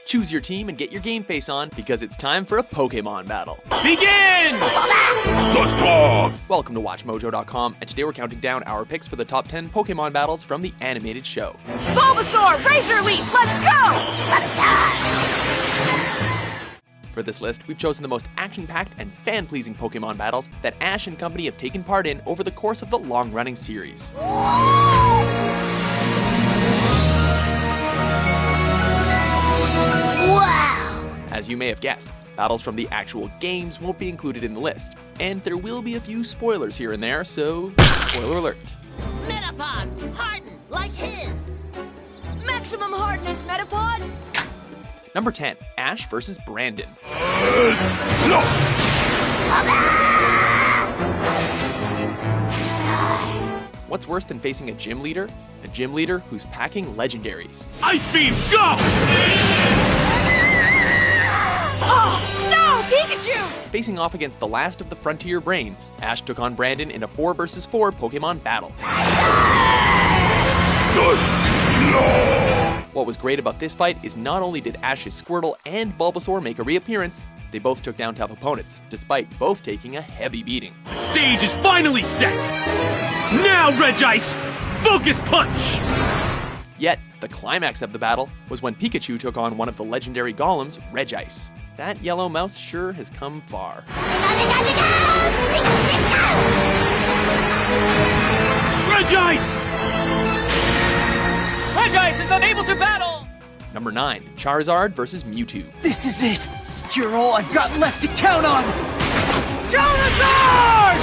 Choose your team and get your game face on because it's time for a Pokémon battle. Begin! Welcome to WatchMojo.com, and today we're counting down our picks for the top 10 Pokémon battles from the animated show. Bulbasaur, Razor Leaf, let's go! For this list, we've chosen the most action-packed and fan-pleasing Pokémon battles that Ash and company have taken part in over the course of the long-running series. Wow! As you may have guessed, battles from the actual games won't be included in the list, and there will be a few spoilers here and there, so spoiler alert. Metapod, harden like his. Maximum hardness, Metapod! Number 10, Ash vs. Brandon. What's worse than facing a gym leader? A gym leader who's packing legendaries. Ice Beam, go! Oh, no! Pikachu! Facing off against the last of the Frontier Brains, Ash took on Brandon in a 4 vs. 4 Pokémon battle. What was great about this fight is not only did Ash's Squirtle and Bulbasaur make a reappearance, they both took down tough opponents, despite both taking a heavy beating. The stage is finally set! Now, Regice, focus punch! Yet, the climax of the battle was when Pikachu took on one of the legendary golems, Regice. That yellow mouse sure has come far. Regice! Regice is unable to battle! Number 9, Charizard vs. Mewtwo. This is it! You're all I've got left to count on! Charizard!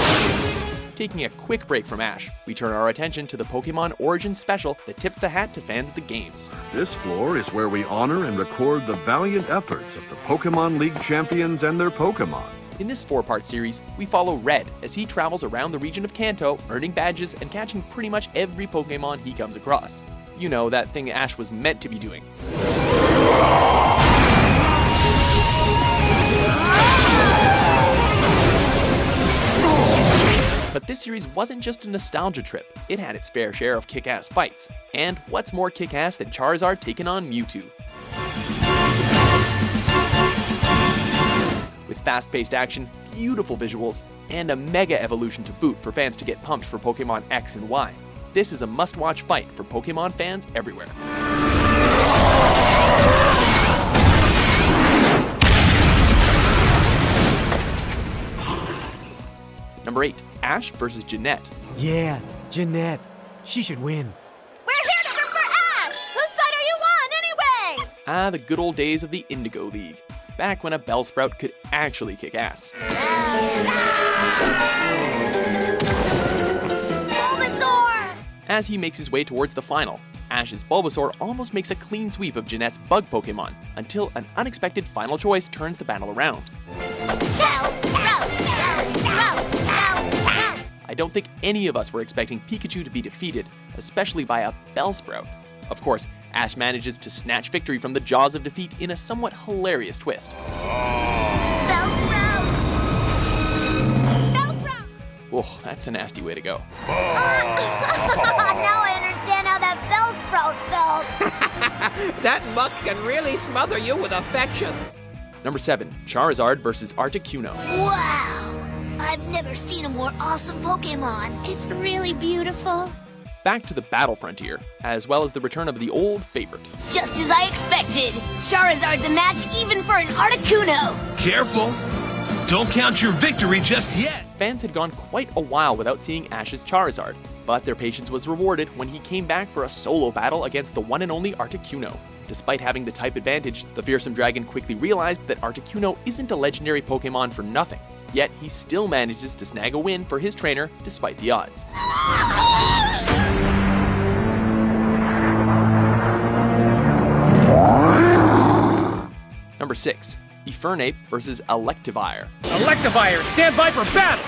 Taking a quick break from Ash, we turn our attention to the Pokémon Origin Special that tipped the hat to fans of the games. This floor is where we honor and record the valiant efforts of the Pokémon League champions and their Pokémon. In this 4-part series, we follow Red as he travels around the region of Kanto, earning badges and catching pretty much every Pokémon he comes across. You know, that thing Ash was meant to be doing. But this series wasn't just a nostalgia trip, it had its fair share of kick-ass fights. And what's more kick-ass than Charizard taking on Mewtwo? With fast-paced action, beautiful visuals, and a mega evolution to boot for fans to get pumped for Pokémon X and Y, this is a must-watch fight for Pokémon fans everywhere. Number 8, Ash vs. Jeanette. Yeah, Jeanette. She should win. We're here to root for Ash! Whose side are you on, anyway? Ah, the good old days of the Indigo League. Back when a Bellsprout could actually kick ass. Bulbasaur! As he makes his way towards the final, Ash's Bulbasaur almost makes a clean sweep of Jeanette's bug Pokémon, until an unexpected final choice turns the battle around. I don't think any of us were expecting Pikachu to be defeated, especially by a Bellsprout. Of course, Ash manages to snatch victory from the jaws of defeat in a somewhat hilarious twist. Bellsprout! Bellsprout! Oh, that's a nasty way to go. Now I understand how that Bellsprout felt. That muck can really smother you with affection. Number 7, Charizard vs. Articuno. Wow! I've never seen a more awesome Pokémon. It's really beautiful. Back to the battle frontier, as well as the return of the old favorite. Just as I expected. Charizard's a match even for an Articuno. Careful! Don't count your victory just yet! Fans had gone quite a while without seeing Ash's Charizard, but their patience was rewarded when he came back for a solo battle against the one and only Articuno. Despite having the type advantage, the fearsome dragon quickly realized that Articuno isn't a legendary Pokémon for nothing. Yet he still manages to snag a win for his trainer despite the odds. Number 6, Infernape vs. Electivire. Electivire, stand by for battle!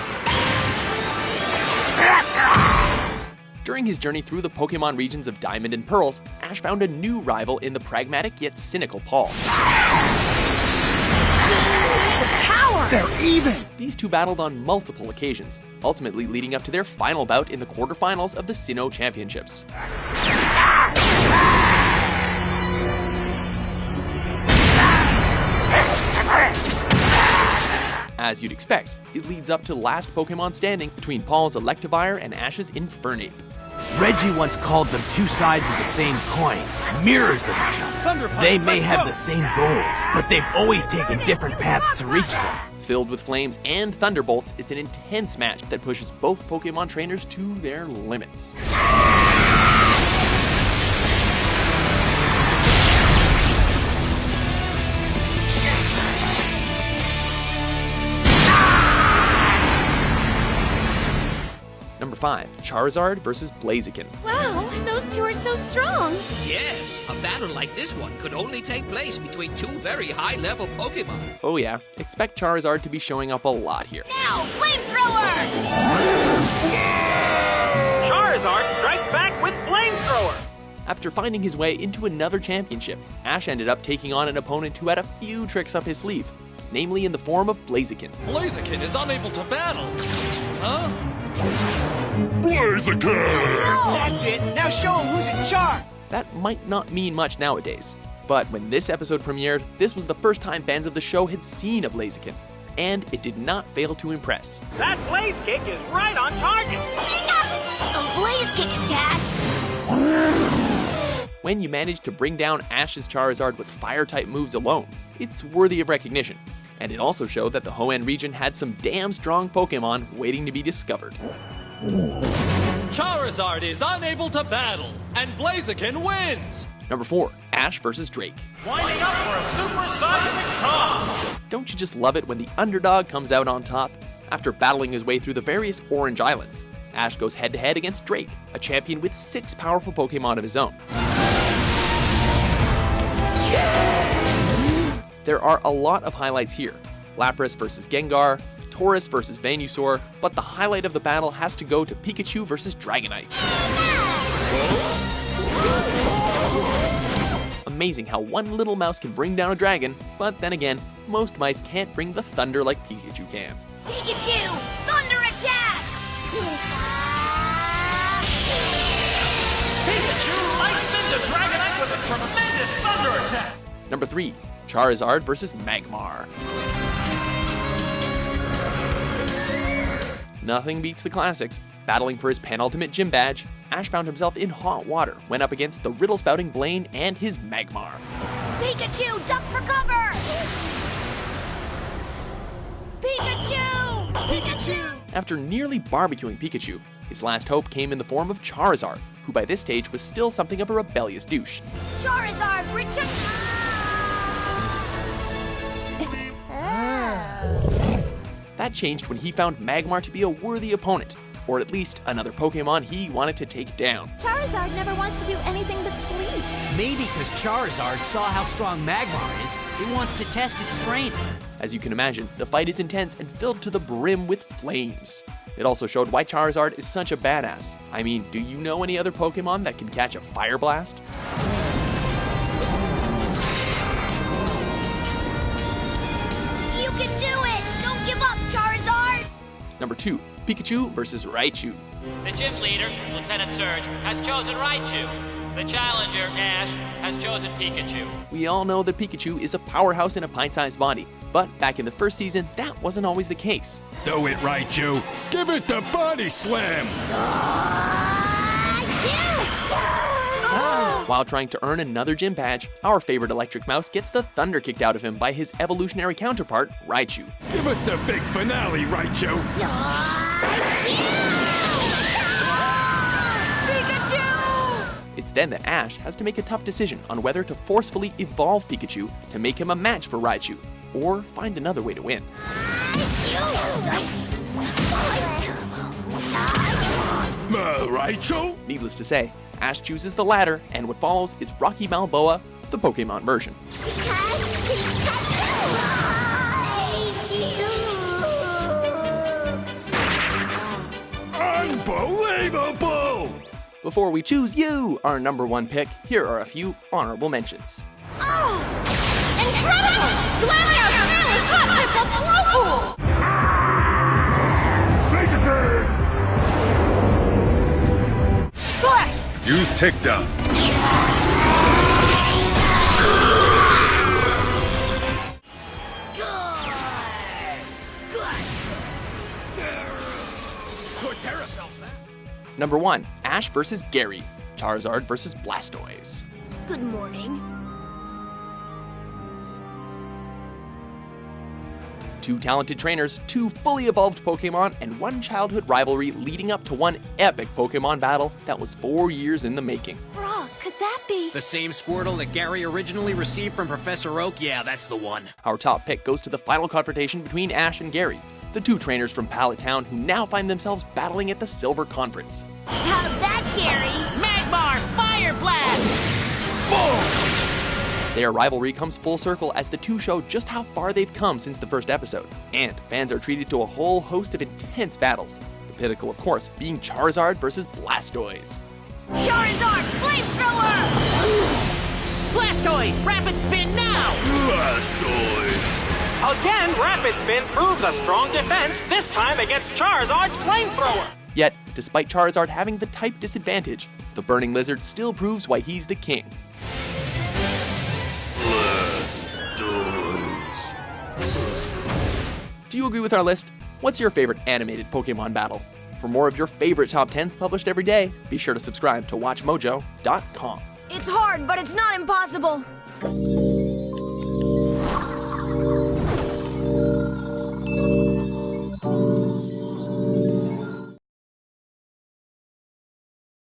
During his journey through the Pokémon regions of Diamond and Pearls, Ash found a new rival in the pragmatic yet cynical Paul. They're even! These two battled on multiple occasions, ultimately leading up to their final bout in the quarterfinals of the Sinnoh Championships. As you'd expect, it leads up to last Pokemon standing between Paul's Electivire and Ash's Infernape. Reggie once called them two sides of the same coin, mirrors of each other. They may have the same goals, but they've always taken different paths to reach them. Filled with flames and thunderbolts, it's an intense match that pushes both Pokemon trainers to their limits. Number 5, Charizard versus Blaziken. Wow, those two are so strong. Yes, a battle like this one could only take place between two very high-level Pokémon. Oh yeah, expect Charizard to be showing up a lot here. Now, flamethrower! Charizard strikes back with Flamethrower! After finding his way into another championship, Ash ended up taking on an opponent who had a few tricks up his sleeve, namely in the form of Blaziken. Blaziken is unable to battle. Huh? Blaziken! That's it! Now show him who's in charge! That might not mean much nowadays, but when this episode premiered, this was the first time fans of the show had seen a Blaziken, and it did not fail to impress. That Blaze Kick is right on target! A Blaze Kick attack! When you manage to bring down Ash's Charizard with Fire-type moves alone, it's worthy of recognition. And it also showed that the Hoenn region had some damn strong Pokemon waiting to be discovered. Charizard is unable to battle, and Blaziken wins! Number 4, Ash versus Drake. Winding up for a super seismic toss! Don't you just love it when the underdog comes out on top? After battling his way through the various Orange Islands, Ash goes head-to-head against Drake, a champion with 6 powerful Pokemon of his own. There are a lot of highlights here. Lapras versus Gengar, Tauros versus Venusaur, but the highlight of the battle has to go to Pikachu versus Dragonite. Amazing how one little mouse can bring down a dragon, but then again, most mice can't bring the thunder like Pikachu can. Pikachu! Thunder attack! Pikachu lights into Dragonite with a tremendous thunder attack! Number 3, Charizard versus Magmar. Nothing beats the classics. Battling for his penultimate gym badge, Ash found himself in hot water when up against the riddle-spouting Blaine and his Magmar. Pikachu, duck for cover! Pikachu! Pikachu! After nearly barbecuing Pikachu, his last hope came in the form of Charizard, who by this stage was still something of a rebellious douche. Charizard, return! That changed when he found Magmar to be a worthy opponent, or at least another Pokemon he wanted to take down. Charizard never wants to do anything but sleep. Maybe because Charizard saw how strong Magmar is, it wants to test its strength. As you can imagine, the fight is intense and filled to the brim with flames. It also showed why Charizard is such a badass. I mean, do you know any other Pokemon that can catch a fire blast? You can do it! Don't give up, Charizard! Number 2, Pikachu versus Raichu. The gym leader, Lieutenant Surge, has chosen Raichu. The challenger, Ash, has chosen Pikachu. We all know that Pikachu is a powerhouse in a pint-sized body, but back in the first season, that wasn't always the case. Do it, Raichu. Give it the body slam. While trying to earn another gym badge, our favorite electric mouse gets the thunder kicked out of him by his evolutionary counterpart, Raichu. Give us the big finale, Raichu. Pikachu! It's then that Ash has to make a tough decision on whether to forcefully evolve Pikachu to make him a match for Raichu, or find another way to win. Raichu? Needless to say, Ash chooses the latter, and what follows is Rocky Balboa, the Pokemon version. Unbelievable! Before we choose you, our number 1 pick, here are a few honorable mentions. Oh! Incredible! Glameout really hot with the Use takedown. Number 1. Ash vs. Gary. Charizard vs. Blastoise. Good morning. Two talented trainers, two fully evolved Pokémon, and one childhood rivalry leading up to one epic Pokémon battle that was 4 years in the making. Bruh, could that be? The same Squirtle that Gary originally received from Professor Oak? Yeah, that's the one. Our top pick goes to the final confrontation between Ash and Gary, the two trainers from Pallet Town who now find themselves battling at the Silver Conference. How's that, Gary? Magmar, Fire Blast! Their rivalry comes full circle as the two show just how far they've come since the first episode, and fans are treated to a whole host of intense battles. The pinnacle, of course, being Charizard versus Blastoise. Charizard, flamethrower! Blastoise, rapid spin now! Again, Rapid Spin proves a strong defense, this time against Charizard's Flamethrower. Yet, despite Charizard having the type disadvantage, the Burning Lizard still proves why he's the king. Do you agree with our list? What's your favorite animated Pokémon battle? For more of your favorite top 10s published every day, be sure to subscribe to WatchMojo.com. It's hard, but it's not impossible.